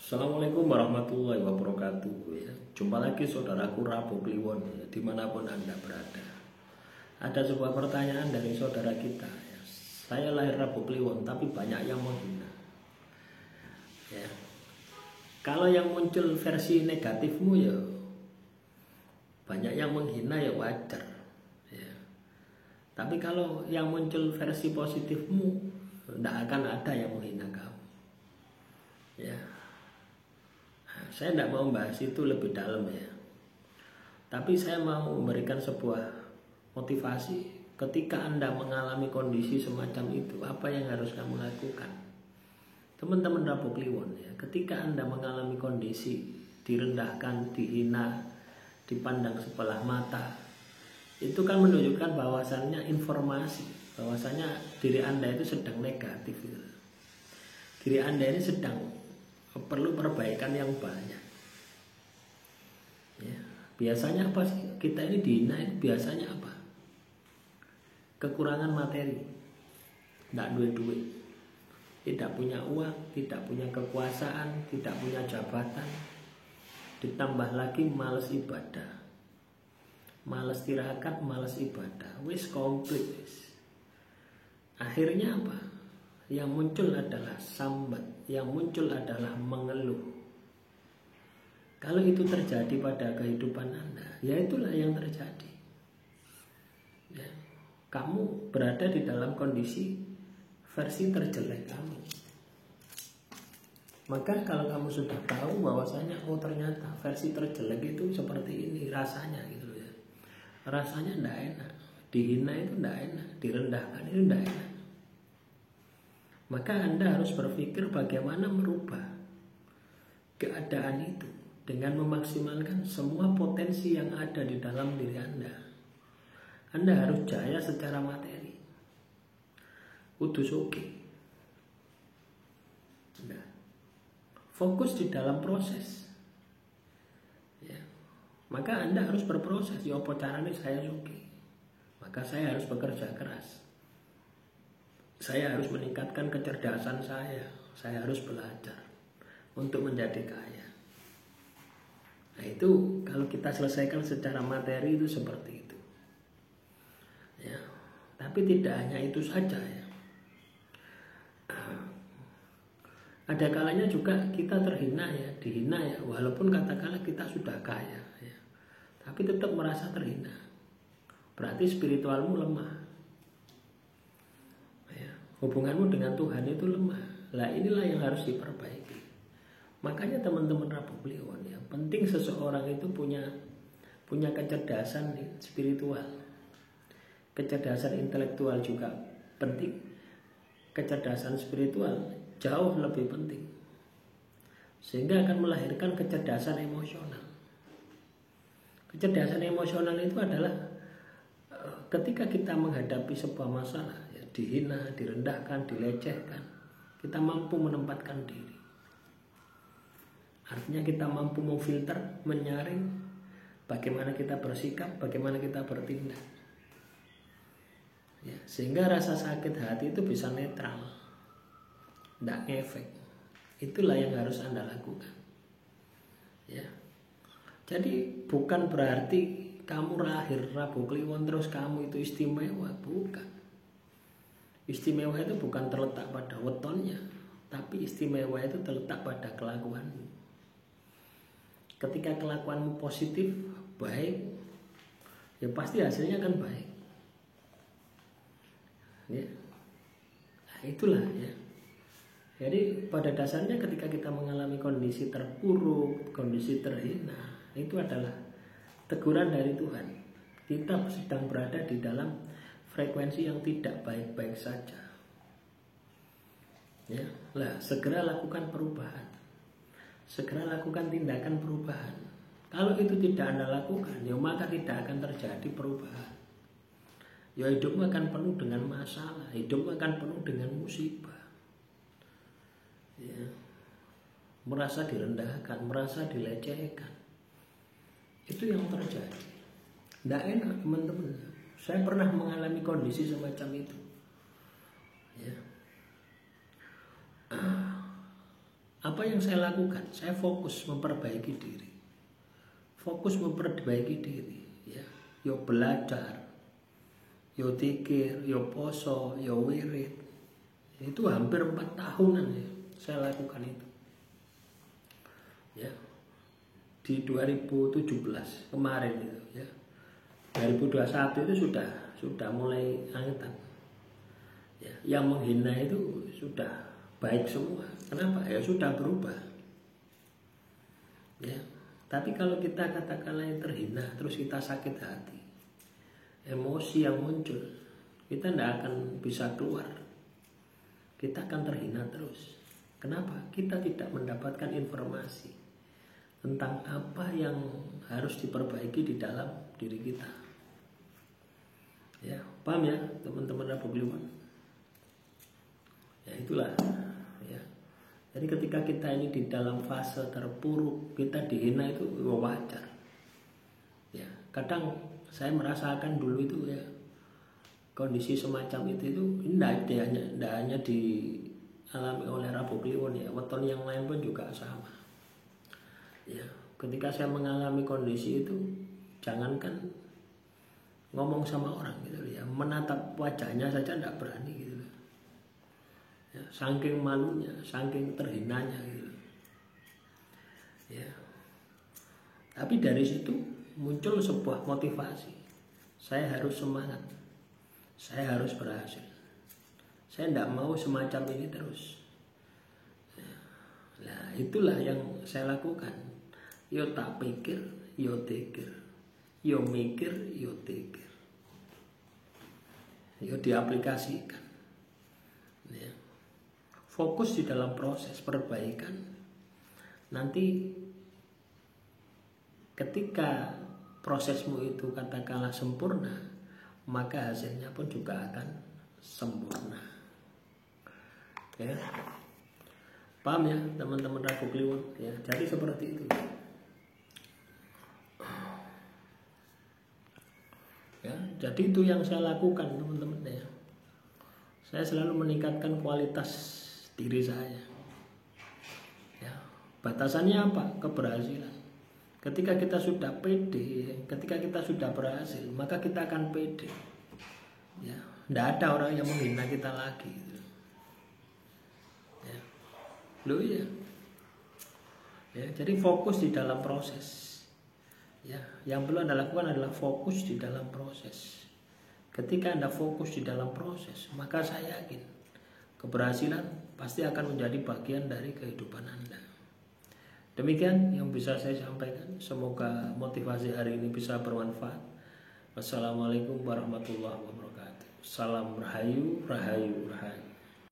Assalamualaikum warahmatullahi wabarakatuh ya. Jumpa lagi saudaraku Rabu Kliwon ya, dimanapun Anda berada. Ada sebuah pertanyaan dari saudara kita ya. Saya lahir Rabu Kliwon tapi banyak yang menghina ya. Kalau yang muncul versi negatifmu ya banyak yang menghina ya wajar ya. Tapi kalau yang muncul versi positifmu tidak akan ada yang menghina kamu ya. Saya tidak mau membahas itu lebih dalam ya. Tapi saya mau memberikan sebuah motivasi. Ketika Anda mengalami kondisi semacam itu, apa yang harus kamu lakukan? Teman-teman Rabu Kliwon ya, ketika Anda mengalami kondisi direndahkan, dihina, dipandang sebelah mata, itu kan menunjukkan bahwasannya informasi, bahwasannya diri Anda itu sedang negatif gitu. Diri Anda ini sedang perlu perbaikan yang banyak ya. Biasanya apa sih kita ini dihina? Biasanya apa? Kekurangan materi, tidak duit, tidak punya uang, tidak punya kekuasaan, tidak punya jabatan, ditambah lagi malas ibadah, malas tirakat, malas ibadah, wis komplit wis. Akhirnya apa? Yang muncul adalah sambat, yang muncul adalah mengeluh. Kalau itu terjadi pada kehidupan Anda, ya itulah yang terjadi ya. Kamu berada di dalam kondisi versi terjelek kamu. Maka kalau kamu sudah tahu bahwasanya oh ternyata versi terjelek itu seperti ini rasanya gitu ya. Rasanya tidak enak, dihina itu tidak enak, direndahkan itu tidak enak. Maka Anda harus berpikir bagaimana merubah keadaan itu dengan memaksimalkan semua potensi yang ada di dalam diri Anda. Anda harus jaya secara materi. Udus oke. Nah, fokus di dalam proses. Ya. Maka Anda harus berproses. Ya apa caranya saya oke. Maka saya harus bekerja keras. Saya harus meningkatkan kecerdasan saya. Saya harus belajar untuk menjadi kaya. Nah itu kalau kita selesaikan secara materi itu seperti itu ya. Tapi tidak hanya itu saja ya. Ada kalanya juga kita terhina ya, dihina ya. Walaupun katakanlah kita sudah kaya ya, tapi tetap merasa terhina. Berarti spiritualmu lemah. Hubunganmu dengan Tuhan itu lemah. Lah inilah yang harus diperbaiki. Makanya teman-teman Rabu Kliwon ya, penting seseorang itu punya kecerdasan spiritual. Kecerdasan intelektual juga penting. Kecerdasan spiritual jauh lebih penting. Sehingga akan melahirkan kecerdasan emosional. Kecerdasan emosional itu adalah ketika kita menghadapi sebuah masalah, dihina, direndahkan, dilecehkan, kita mampu menempatkan diri. Artinya kita mampu memfilter, menyaring bagaimana kita bersikap, bagaimana kita bertindak ya, sehingga rasa sakit hati itu bisa netral, tidak ngefek. Itulah yang harus Anda lakukan ya. Jadi bukan berarti kamu lahir Rabu Kliwon terus kamu itu istimewa, bukan. Istimewa itu bukan terletak pada wetonnya, tapi istimewa itu terletak pada kelakuanmu. Ketika kelakuanmu positif, baik, ya pasti hasilnya akan baik. Ya. Nah, itulah ya. Jadi pada dasarnya ketika kita mengalami kondisi terpuruk, kondisi terhina, itu adalah teguran dari Tuhan. Kita sedang berada di dalam frekuensi yang tidak baik-baik saja ya. Lah segera lakukan perubahan, segera lakukan tindakan perubahan. Kalau itu tidak Anda lakukan, ya maka tidak akan terjadi perubahan. Ya hidupmu akan penuh dengan masalah, hidupmu akan penuh dengan musibah ya. Merasa direndahkan, merasa dilecehkan, itu yang terjadi. Tidak enak teman-teman. Saya pernah mengalami kondisi semacam itu ya. Apa yang saya lakukan? Saya fokus memperbaiki diri. Fokus memperbaiki diri, ya. Yo belajar, yo tikir, yo poso, yo wirid. Itu hampir 4 tahunan ya saya lakukan itu. Ya. Di 2017 kemarin itu ya. 2021 itu sudah mulai angetan. Ya, yang menghina itu sudah baik semua. Kenapa? Ya sudah berubah. Ya. Tapi kalau kita katakanlah yang terhina terus kita sakit hati, emosi yang muncul, kita tidak akan bisa keluar. Kita akan terhina terus. Kenapa? Kita tidak mendapatkan informasi tentang apa yang harus diperbaiki di dalam diri kita. Ya, paham ya teman-teman Rabu Kliwon? Ya itulah. Ya. Jadi ketika kita ini di dalam fase terpuruk, kita dihina itu wajar. Ya, kadang saya merasakan dulu itu ya kondisi semacam itu tidak hanya dialami oleh Rabu Kliwon ya, weton yang lain pun juga sama. Ya, ketika saya mengalami kondisi itu, jangankan ngomong sama orang gitu ya, menatap wajahnya saja tidak berani gitu. Ya, saking malunya, saking terhinanya gitu. Ya. Tapi dari situ muncul sebuah motivasi. Saya harus semangat. Saya harus berhasil. Saya tidak mau semacam ini terus. Ya. Nah, itulah yang saya lakukan. Yo tak pikir, yo tikir. Yo mikir, yo tikir. Yo diaplikasikan. Ya. Fokus di dalam proses perbaikan. Nanti ketika prosesmu itu katakanlah sempurna, maka hasilnya pun juga akan sempurna. Ya. Paham ya teman-teman Rabu Kliwon? Ya, jadi seperti itu. Ya, jadi itu yang saya lakukan teman-teman ya. Saya selalu meningkatkan kualitas diri saya. Ya, batasannya apa? Keberhasilan. Ketika kita sudah pede, ketika kita sudah berhasil, maka kita akan pede. Ya, tidak ada orang yang menghina kita lagi. Ya, loh ya. Ya, jadi fokus di dalam proses. Ya, yang perlu Anda lakukan adalah fokus di dalam proses. Ketika Anda fokus di dalam proses, maka saya yakin keberhasilan pasti akan menjadi bagian dari kehidupan Anda. Demikian yang bisa saya sampaikan. Semoga motivasi hari ini bisa bermanfaat. Wassalamualaikum warahmatullahi wabarakatuh. Salam rahayu, rahayu, rahayu.